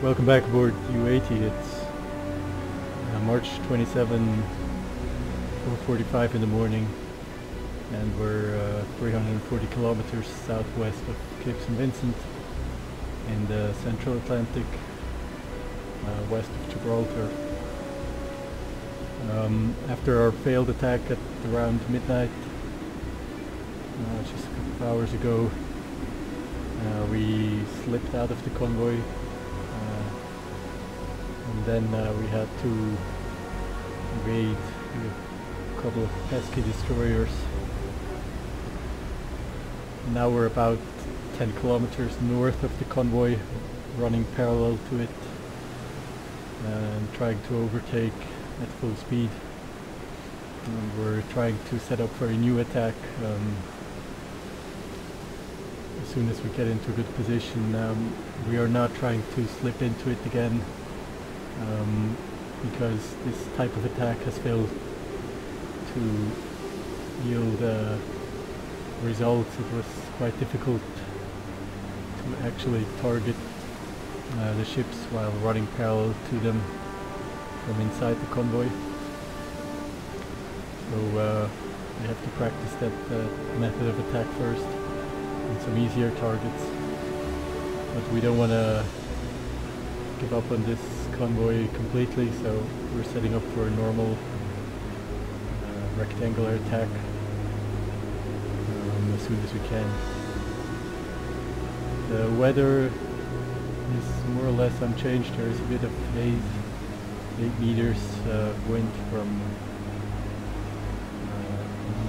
Welcome back aboard U-80. It's March 27, 4:45 in the morning, and we're 340 kilometers southwest of Cape St. Vincent in the Central Atlantic, west of Gibraltar. After our failed attack at around midnight, just a couple of hours ago, we slipped out of the convoy, and then we had to evade a couple of pesky destroyers. Now we're about 10 kilometers north of the convoy, running parallel to it and trying to overtake at full speed. And we're trying to set up for a new attack as soon as we get into a good position. We are not trying to slip into it again, because this type of attack has failed to yield results. It was quite difficult to actually target the ships while running parallel to them from inside the convoy. So we have to practice that method of attack first on some easier targets. But we don't want to give up on this convoy completely, so we're setting up for a normal rectangular attack as soon as we can. The weather is more or less unchanged. There is a bit of haze, 8 meters wind from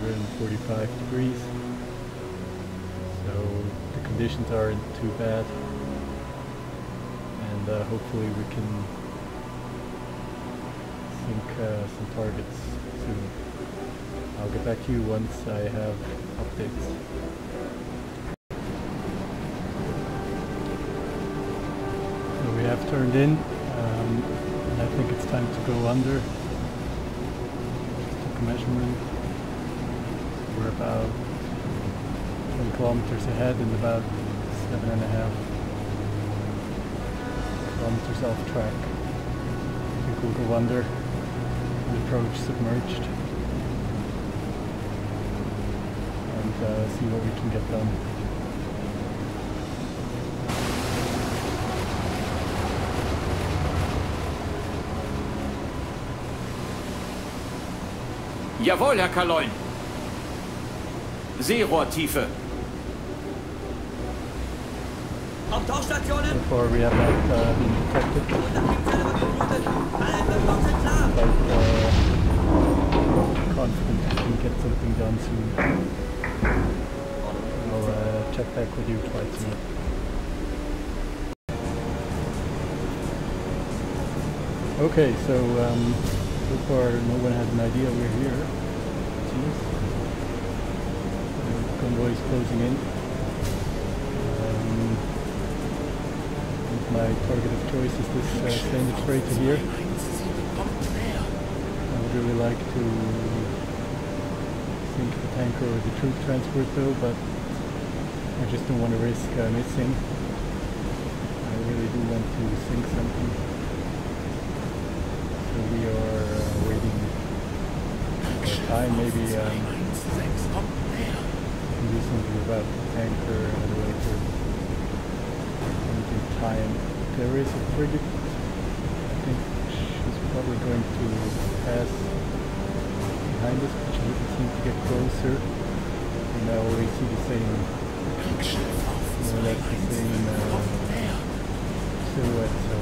145 degrees, so the conditions aren't too bad, and hopefully we can sink some targets soon. I'll get back to you once I have updates. So we have turned in, and I think it's time to go under. Just took a measurement. We're about 10 kilometers ahead and about 7.5 kilometers off track. I think we'll go under and approach submerged and see what we can get done. Jawohl, Herr Kaloin. Seerohrtiefe. So far we have not been detected, but confident we can get something done soon. I'll check back with you quite soon. Okay, so far no one has an idea we're here. The convoy is closing in. My target of choice is this stainless freighter here. I would really like to sink the tanker or the troop transport though, but I just don't want to risk missing. I really do want to sink something. So we are waiting for time. Maybe we can do something about the tanker and later. Time. There is a frigate, I think she's probably going to pass behind us, but she doesn't seem to get closer. And I already see the same, more or less the same silhouette, so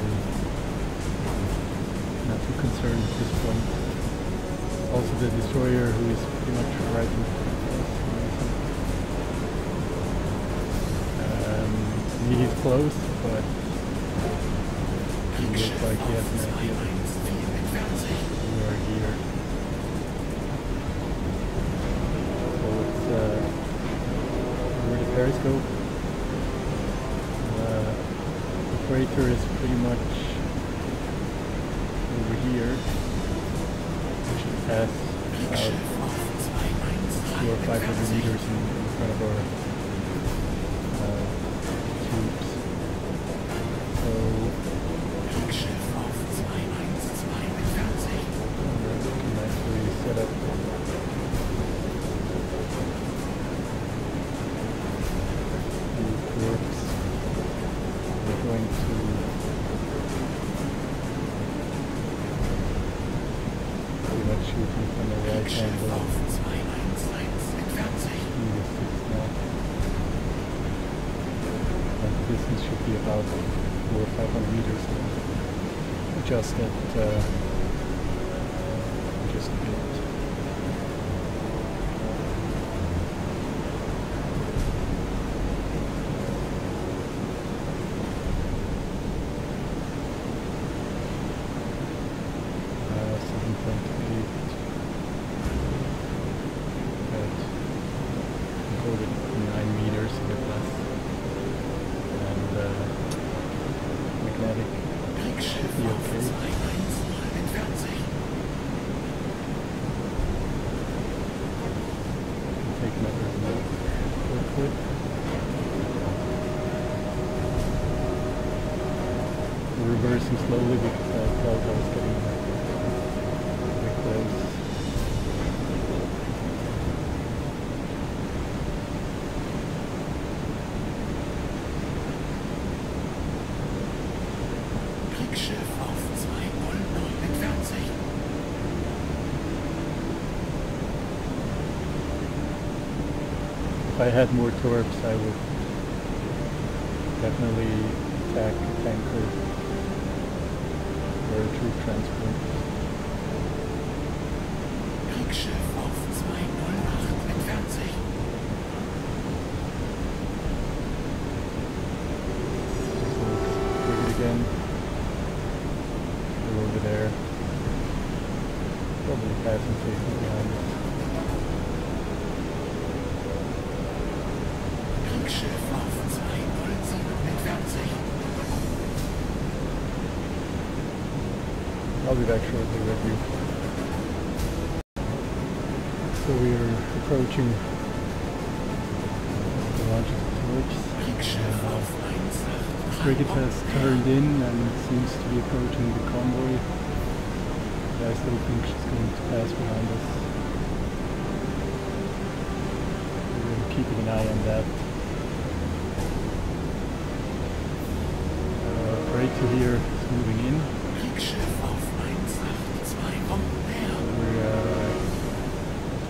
not too concerned at this point. Also the destroyer, who is pretty much right in front of us. He's close, but he looks like he has an idea we are here. So it's over the periscope. The freighter is pretty much over here. We should pass about 400 or 500 meters in front of our troops. So going to pretty much shooting from the right angle. Speed is 6 knots. And the distance should be about 400 or 500 meters. Adjust it just a bit. Reversing slowly because I felt I was getting very close. Kriegsschiff auf 209 entfernt sich. If I had more torps, I would definitely attack a tanker or a troop transport. Kriegsschiff auf 208 entfernt sich. Triggered again. Go over there. Probably passing safely behind us. Kriegsschiff auf 207 entfernt sich. I'll be back shortly with you. So we are approaching the launch of the torps. The frigate has turned in and seems to be approaching the convoy. I still think she's going to pass behind us. We're keeping an eye on that. Right to here is moving in.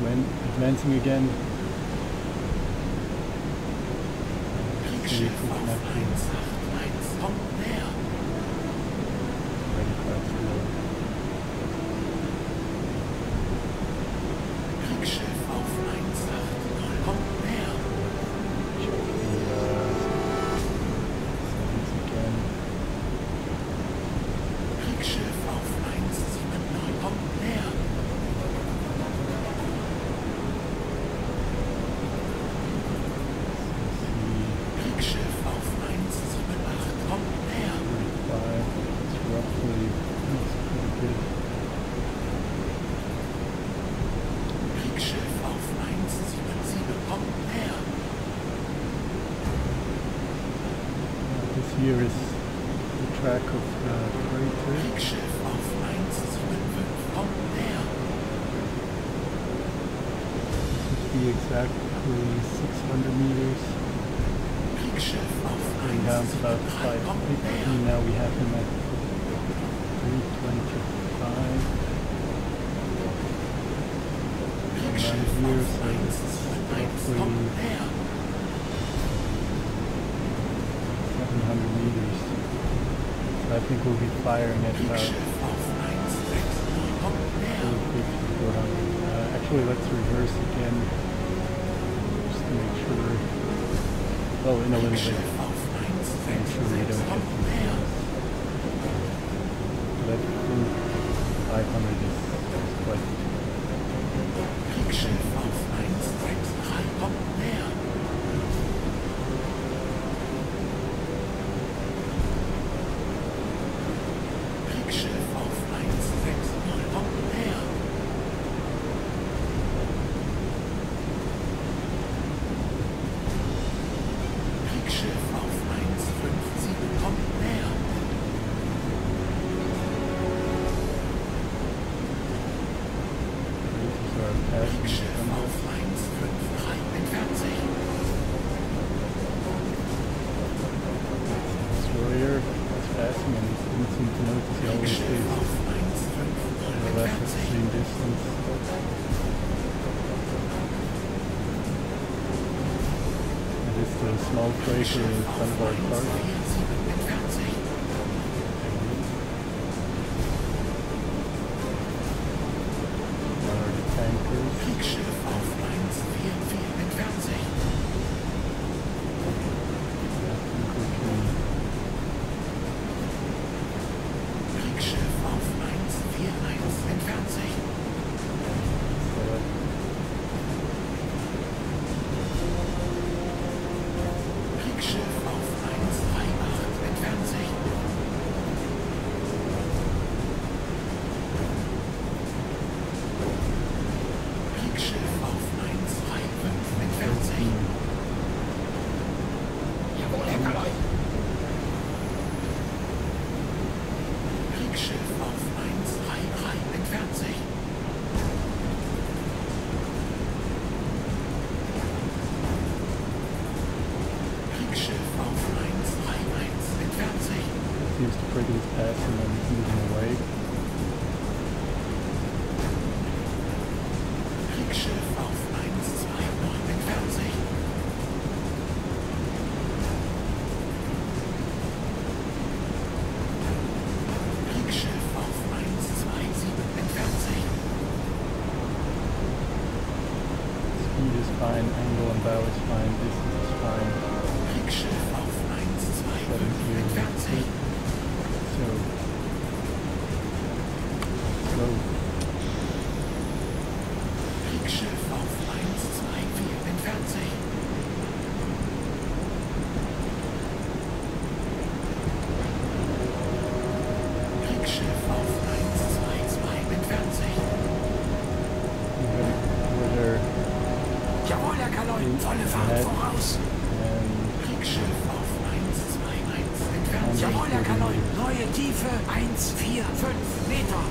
We're advancing again. See if we can actually already quite slow. Check the settings again. Here is the track of the freighter. Should be exactly 600 meters. Going down to about 550. Now we have him at 325. Around here, so this is roughly 700 meters. So I think we'll be firing at about 450, 400. Actually, let's reverse again, just to make sure. Oh, in a little bit. Make sure we don't get too close. But I think 500 is quite good. Kriegsschiff didn't seem to notice he always stays the less extreme distance. And this the small freighter in front of our target. There are the tankers. Kriegsschiff auf 144 entfernt sich. Kriegsschiff auf 141 entfernt sich. Kriegsschiff auf 138 entfernt sich. Kriegsschiff auf 135 entfernt sich. Jawohl, Herr Kaloi. Kriegsschiff auf 133 entfernt sich. Kriegsschiff auf 131 entfernt sich. Seems to frigate is passing and moving away. Kriegsschiff auf 129 entfernt sich. Kriegsschiff auf 127 entfernt sich. Speed is fine, angle and bow is fine, distance is fine. Kriegsschiff auf 125 entfernt sich. So, slow. Kriegsschiff auf 124 entfernt sich. Kriegsschiff auf 122 entfernt sich. Weather Jawohl, Herr Kaloi, volle Fahrt ahead voraus. and Kriegsschiff auf 121 entfernt sich. Jawohl, Herr Kaloi, neue Tiefe 145 Meter.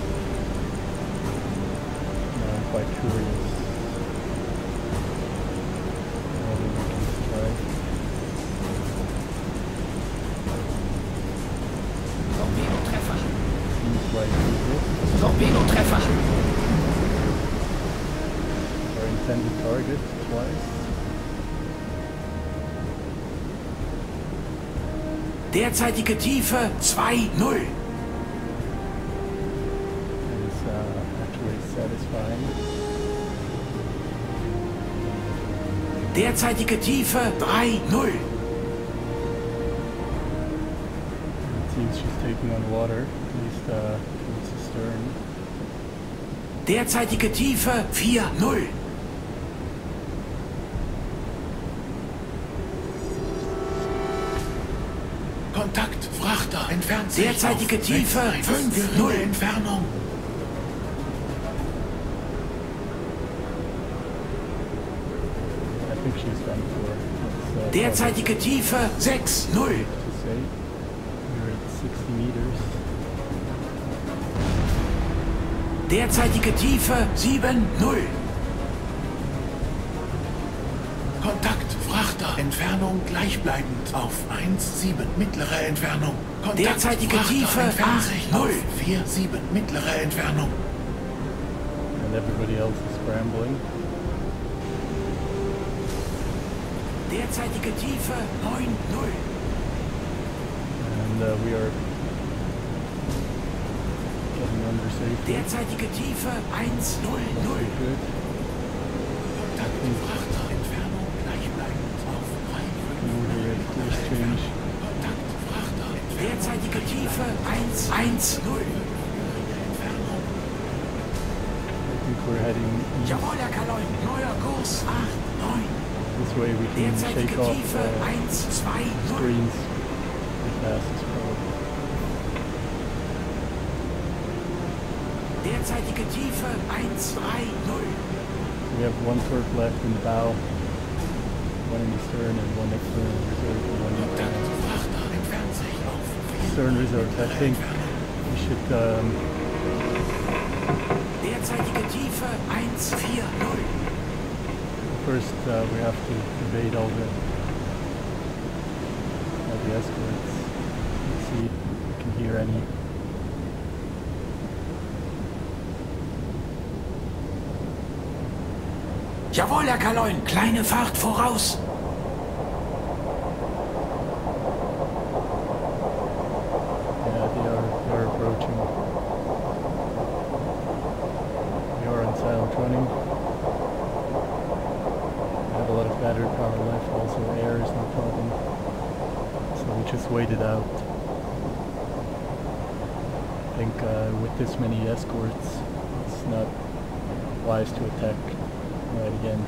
I'm quite curious whether we can strike. Torpedotreffer. Seems like we hit Torpedotreffer. our intended target twice. Derzeitige Tiefe 2-0. That is actually satisfying. Derzeitige Tiefe 3-0. It seems she's taking on water, at least towards the stern. Derzeitige Tiefe 4-0. Kontakt, Frachter, entfernt sich. Derzeitige Tiefe 5-0. Entfernung. I think she's done for. It's, Derzeitige Tiefe 6-0. to say. We're at 60 meters. Derzeitige Tiefe 7-0. Kontakt, Frachter, Entfernung gleichbleibend auf 1,7 mittlere Entfernung. Kontakt, Derzeitige Frachter, Tiefe entfernt sich auf 8,0. 4,7 mittlere Entfernung. And everybody else is scrambling. Derzeitige Tiefe 9,0. And we are getting under safety. Derzeitige Tiefe 1,0,0. Good. Kontakt, Frachter, Entfernung gleichbleibend auf 3,5 We're ready for this change. Kontakt, Frachter, Entfernung Derzeitige Tiefe 1,1,0. Entfernung. I think we're heading east. Jawohl, Herr Kaloi. Neuer Kurs 8,9. This way we can Derzeitige shake off Tiefe 1,2,0. screens as fast as possible. Derzeitige Tiefe 1,3,0. We have one turret left in the bow, one in the stern, and one external reserve, and one Kontakt, Frachter, entfernt sich auf 4 stern reserve. I think we should Derzeitige Tiefe 1,4,0. first we have to evade all the escorts. Let's see if we can hear hear any. Jawohl, Herr Kaloin. Kleine Fahrt voraus. Yeah, they are approaching. We are on silent running. We have a lot of battery power left, also air is no problem. So we just wait it out. I think with this many escorts, it's not wise to attack right again.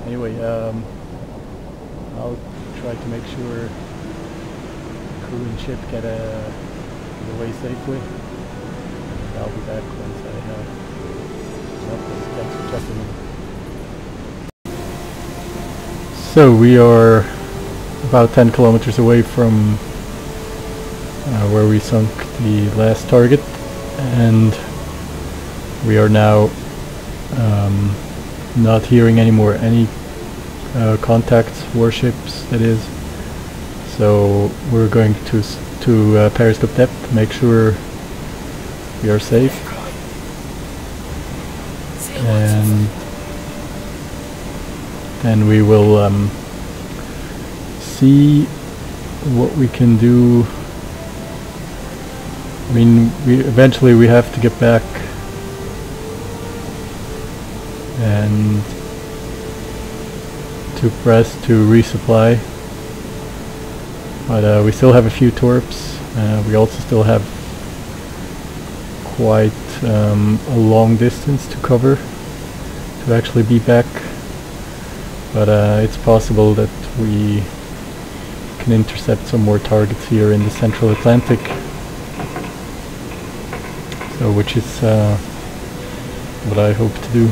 Anyway, I'll try to make sure crew and ship get away safely. I'll be back once I have an update. Thanks for checking in. So we are about 10 kilometers away from where we sunk the last target, and we are now not hearing anymore any contacts, warships that is. So we're going to periscope depth to make sure we are safe, and then we will see what we can do. I mean, eventually we have to get back and to Brest to resupply, but we still have a few torps. We also still have quite a long distance to cover to actually be back, but it's possible that we can intercept some more targets here in the central Atlantic, so which is what I hope to do.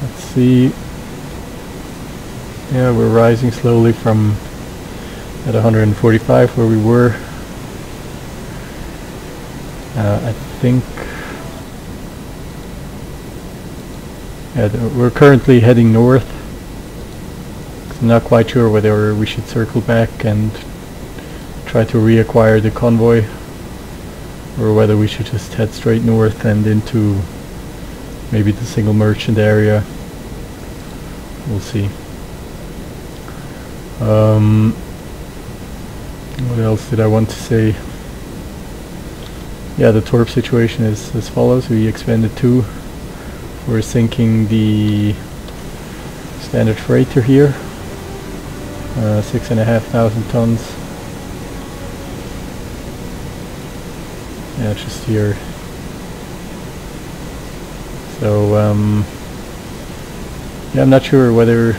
Let's see. Yeah, we're rising slowly from at 145 where we were. I think we're currently heading north. I'm not quite sure whether we should circle back and try to reacquire the convoy, or whether we should just head straight north and into maybe the single merchant area. We'll see. What else did I want to say? Yeah, the torp situation is as follows. We expended 2 for sinking the standard freighter here, 6,500 tons. Yeah, just here. So yeah, I'm not sure whether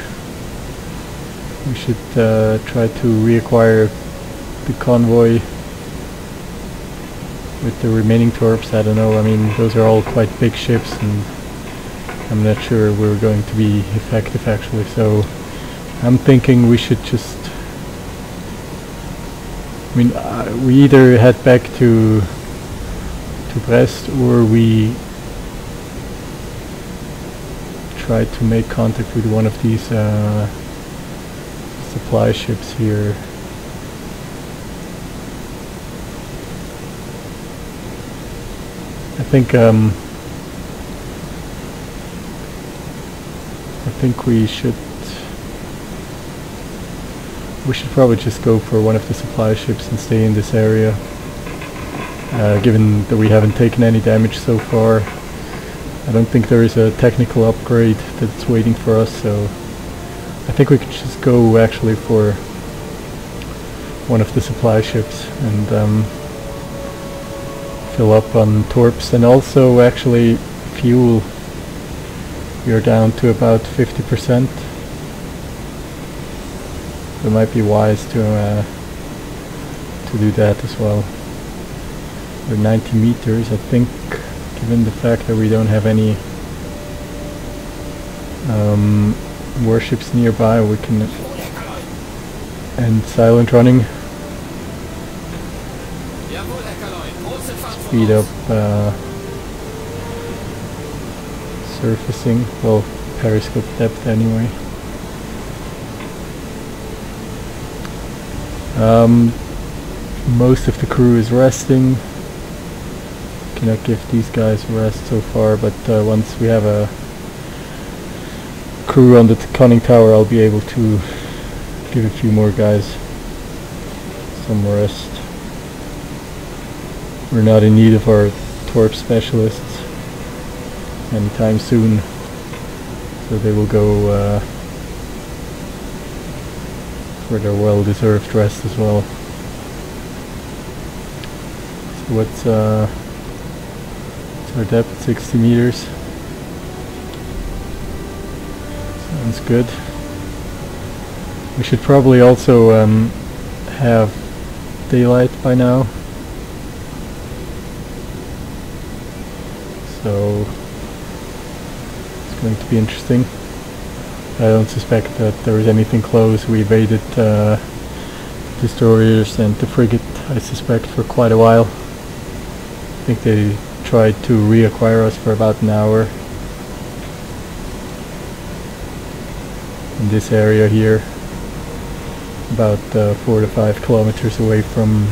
we should try to reacquire the convoy with the remaining torps. I don't know. I mean, those are all quite big ships, and I'm not sure we're going to be effective actually. So I'm thinking we should just, I mean, we either head back to Brest, or we try to make contact with one of these supply ships here. I think we should probably just go for one of the supply ships and stay in this area, given that we haven't taken any damage so far. I don't think there is a technical upgrade that's waiting for us, so I think we could just go actually for one of the supply ships and fill up on torps, and also actually fuel. We are down to about 50%. It might be wise to do that as well. We're 90 meters, I think, given the fact that we don't have any warships nearby. We can end silent running, speed up surfacing, well, periscope depth anyway. Most of the crew is resting. Cannot give these guys rest so far, but once we have a crew on the conning tower, I'll be able to give a few more guys some rest. We're not in need of our torp specialists anytime soon, so they will go for their well-deserved rest as well. So what's our depth? 60 meters. Sounds good. We should probably also have daylight by now. So it's going to be interesting. I don't suspect that there is anything close. We evaded destroyers and the frigate, I suspect, for quite a while. I think they tried to reacquire us for about an hour. In this area here, about 4 to 5 kilometers away from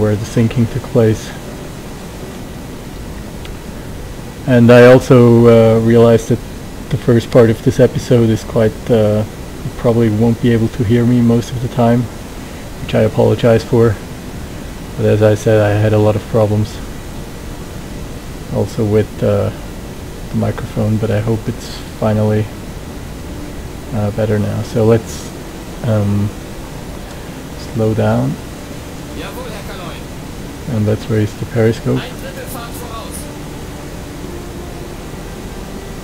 where the sinking took place. And I also realized that the first part of this episode is quite, you probably won't be able to hear me most of the time, which I apologize for. But as I said, I had a lot of problems also with the microphone, but I hope it's finally better now. So let's slow down and let's raise the periscope.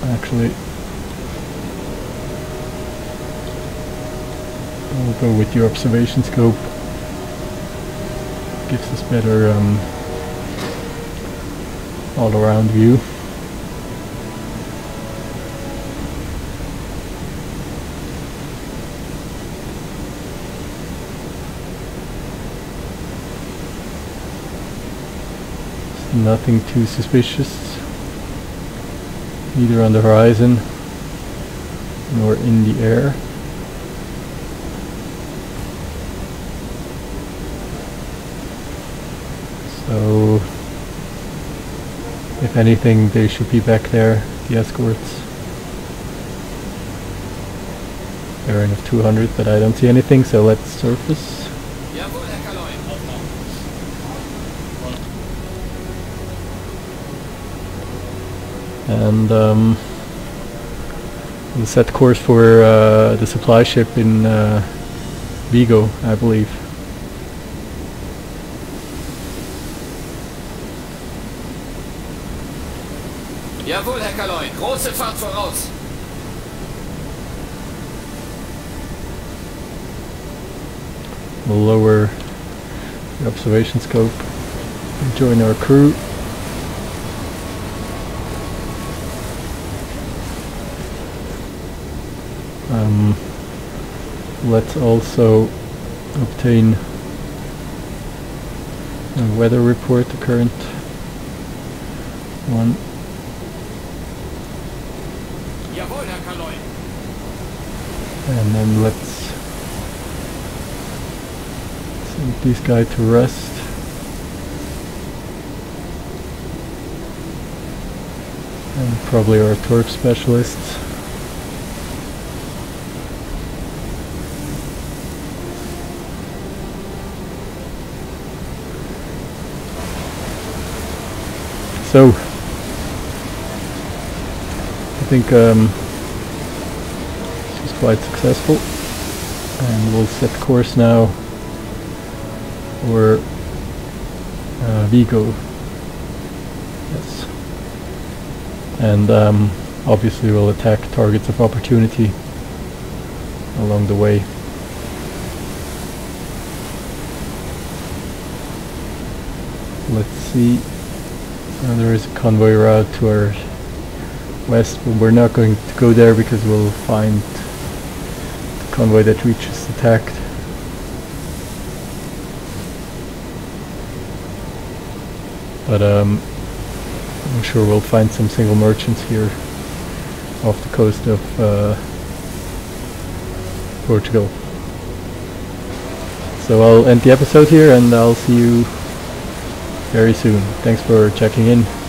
Actually, we'll go with the observation scope. Gives us better all-around view. Nothing too suspicious, neither on the horizon nor in the air. So, if anything, they should be back there, the escorts. Bearing of 200, but I don't see anything, so let's surface. And we'll set course for the supply ship in Vigo, I believe. Jawohl, Herr Kaloin. Große Fahrt voraus. We'll lower the observation scope and join our crew. Let's also obtain a weather report, the current one. Jawohl, Herr Kaloin. And then let's send this guy to rest. And probably our torp specialists. So, I think this is quite successful, and we'll set course now for Vigo. Yes, and obviously we'll attack targets of opportunity along the way. Let's see. There is a convoy route to our west, but we're not going to go there because we'll find the convoy that we just attacked. But I'm sure we'll find some single merchants here off the coast of Portugal. So I'll end the episode here and I'll see you very soon. Thanks for checking in.